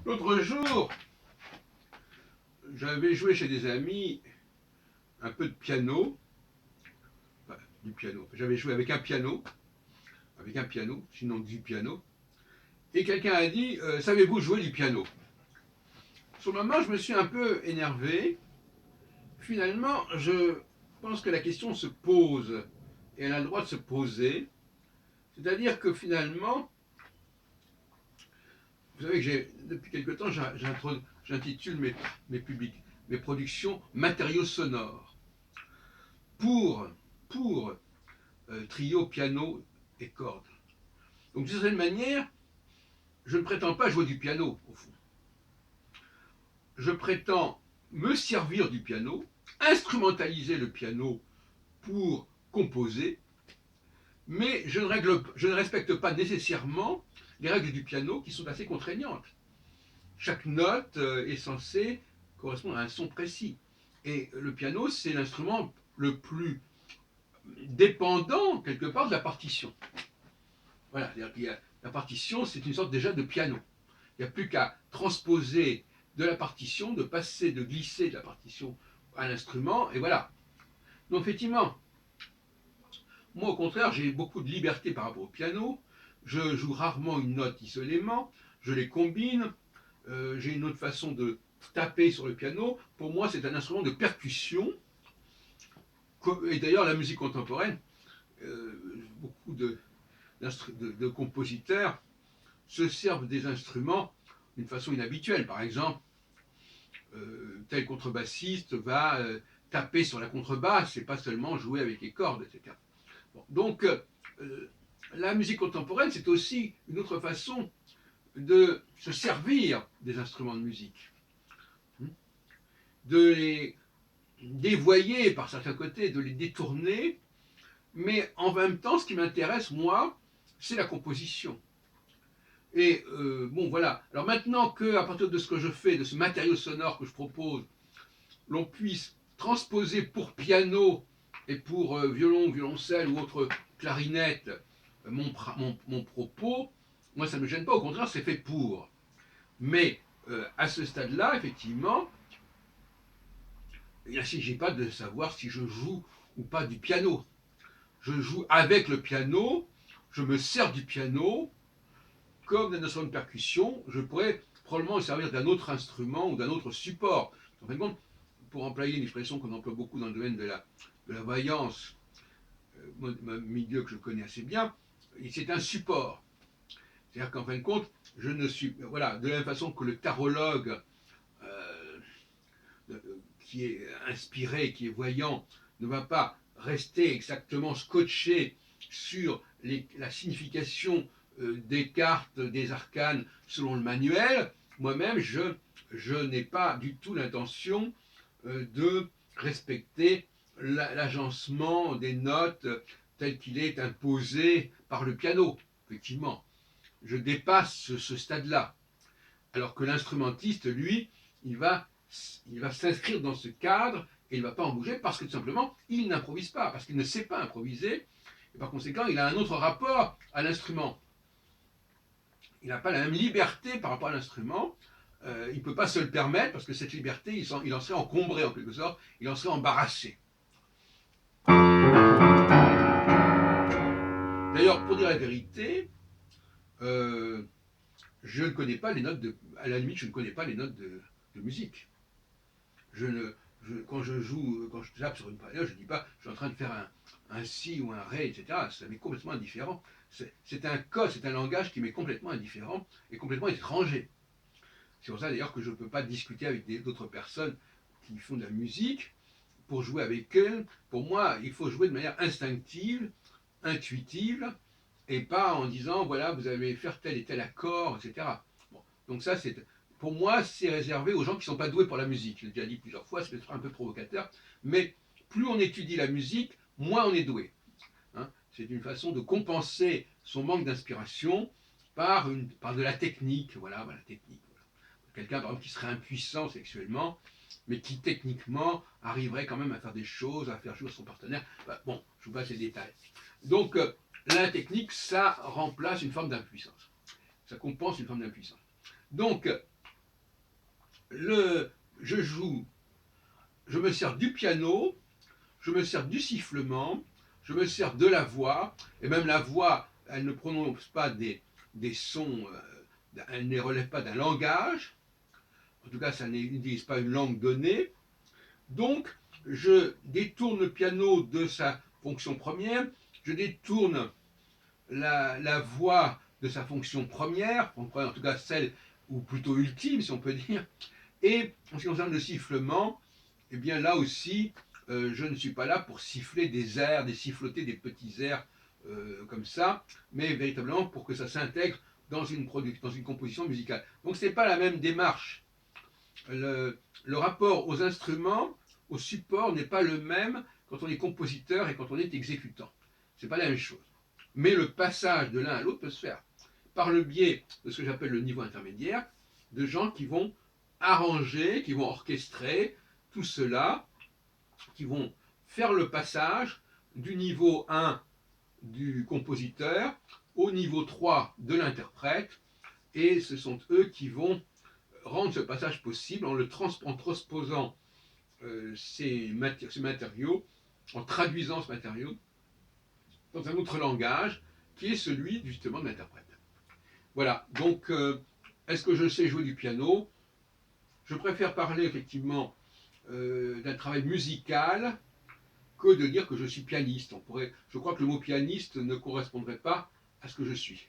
L'autre jour, j'avais joué chez des amis un peu de piano, enfin, du piano. J'avais joué avec un piano, sinon du piano, et quelqu'un a dit savez-vous jouer du piano? Sur le moment, je me suis un peu énervé. Finalement, je pense que la question se pose, et elle a le droit de se poser. C'est-à-dire que finalement, vous savez que depuis quelque temps, j'intitule mes productions matériaux sonores. Pour, pour trio, piano et cordes. Donc, d'une certaine manière, je ne prétends pas jouer du piano, au fond. Je prétends me servir du piano, instrumentaliser le piano pour composer, mais je ne respecte pas nécessairement les règles du piano qui sont assez contraignantes. Chaque note est censée correspondre à un son précis. Et le piano, c'est l'instrument le plus dépendant, quelque part, de la partition. Voilà, la partition, c'est une sorte déjà de piano. Il n'y a plus qu'à transposer de la partition, de glisser de la partition à l'instrument, et voilà. Donc effectivement, moi au contraire, j'ai beaucoup de liberté par rapport au piano. Je joue rarement une note isolément, je les combine. J'ai une autre façon de taper sur le piano. Pour moi, c'est un instrument de percussion. Et d'ailleurs, la musique contemporaine, beaucoup de compositeurs se servent des instruments d'une façon inhabituelle. Par exemple, tel contrebassiste va taper sur la contrebasse et pas seulement jouer avec les cordes, etc. Bon, donc, la musique contemporaine, c'est aussi une autre façon de se servir des instruments de musique, de les dévoyer par certains côtés, de les détourner, mais en même temps, ce qui m'intéresse, moi, c'est la composition. Et bon, voilà. Alors maintenant qu'à partir de ce que je fais, de ce matériau sonore que je propose, l'on puisse transposer pour piano et pour violon, violoncelle ou autre clarinette mon propos, moi ça ne me gêne pas, au contraire c'est fait pour. Mais à ce stade-là, effectivement, il ne s'agit pas de savoir si je joue ou pas du piano. Je joue avec le piano, je me sers du piano comme d'un instrument de percussion, je pourrais probablement me servir d'un autre instrument ou d'un autre support. En fin de compte, pour employer une expression qu'on emploie beaucoup dans le domaine de la voyance, un milieu que je connais assez bien, c'est un support. C'est-à-dire qu'en fin de compte, je ne suis. Voilà, de la même façon que le tarologue, euh, qui est inspiré, qui est voyant, ne va pas rester exactement scotché sur la signification des cartes, des arcanes selon le manuel, moi-même, je n'ai pas du tout l'intention de respecter l'agencement des notes tel qu'il est imposé par le piano. Effectivement, je dépasse ce stade-là. Alors que l'instrumentiste, lui, il va, il va s'inscrire dans ce cadre et il ne va pas en bouger parce que tout simplement, il n'improvise pas, parce qu'il ne sait pas improviser. Et par conséquent, il a un autre rapport à l'instrument. Il n'a pas la même liberté par rapport à l'instrument. Il ne peut pas se le permettre parce que cette liberté, il en serait encombré en quelque sorte, il en serait embarrassé. D'ailleurs, pour dire la vérité, euh, je ne connais pas les notes de. À la limite, je ne connais pas les notes de musique. Je ne, quand je joue, quand je tape sur une période, je ne dis pas je suis en train de faire un si ou un ré, etc. Ça m'est complètement indifférent. C'est un code, c'est un langage qui m'est complètement indifférent et complètement étranger. C'est pour ça d'ailleurs que je ne peux pas discuter avec d'autres personnes qui font de la musique pour jouer avec eux. Pour moi, il faut jouer de manière instinctive, intuitive, et pas en disant voilà, vous allez faire tel et tel accord, etc. Bon. Donc ça, pour moi, c'est réservé aux gens qui ne sont pas doués pour la musique. Je l'ai déjà dit plusieurs fois, c'est peut-être un peu provocateur, mais plus on étudie la musique, moins on est doué. Hein. C'est une façon de compenser son manque d'inspiration par de la technique. Voilà, la technique. Voilà. Quelqu'un, par exemple, qui serait impuissant sexuellement, mais qui techniquement arriverait quand même à faire des choses, à faire jouer son partenaire. Bon, je vous passe les détails. Donc, la technique, ça remplace une forme d'impuissance. Ça compense une forme d'impuissance. Donc, je joue, je me sers du piano, je me sers du sifflement, je me sers de la voix, et même la voix, elle ne prononce pas des sons, elle ne relève pas d'un langage, en tout cas ça n'utilise pas une langue donnée, donc je détourne le piano de sa fonction première, je détourne la voix de sa fonction première, en tout cas celle, ou plutôt ultime si on peut dire, et en ce qui concerne le sifflement, eh bien là aussi, je ne suis pas là pour siffler des airs, des siffloter des petits airs comme ça, mais véritablement pour que ça s'intègre dans dans une composition musicale. Donc ce n'est pas la même démarche. Le rapport aux instruments, au support n'est pas le même quand on est compositeur et quand on est exécutant. Ce n'est pas la même chose. Mais le passage de l'un à l'autre peut se faire par le biais de ce que j'appelle le niveau intermédiaire, de gens qui vont arranger, qui vont orchestrer tout cela, qui vont faire le passage du niveau 1 du compositeur au niveau 3 de l'interprète, et ce sont eux qui vont rendre ce passage possible en transposant ces matériaux, en traduisant ce matériau dans un autre langage qui est celui justement de l'interprète. Voilà, donc est-ce que je sais jouer du piano? Je préfère parler effectivement d'un travail musical que de dire que je suis pianiste. Je crois que le mot pianiste ne correspondrait pas à ce que je suis.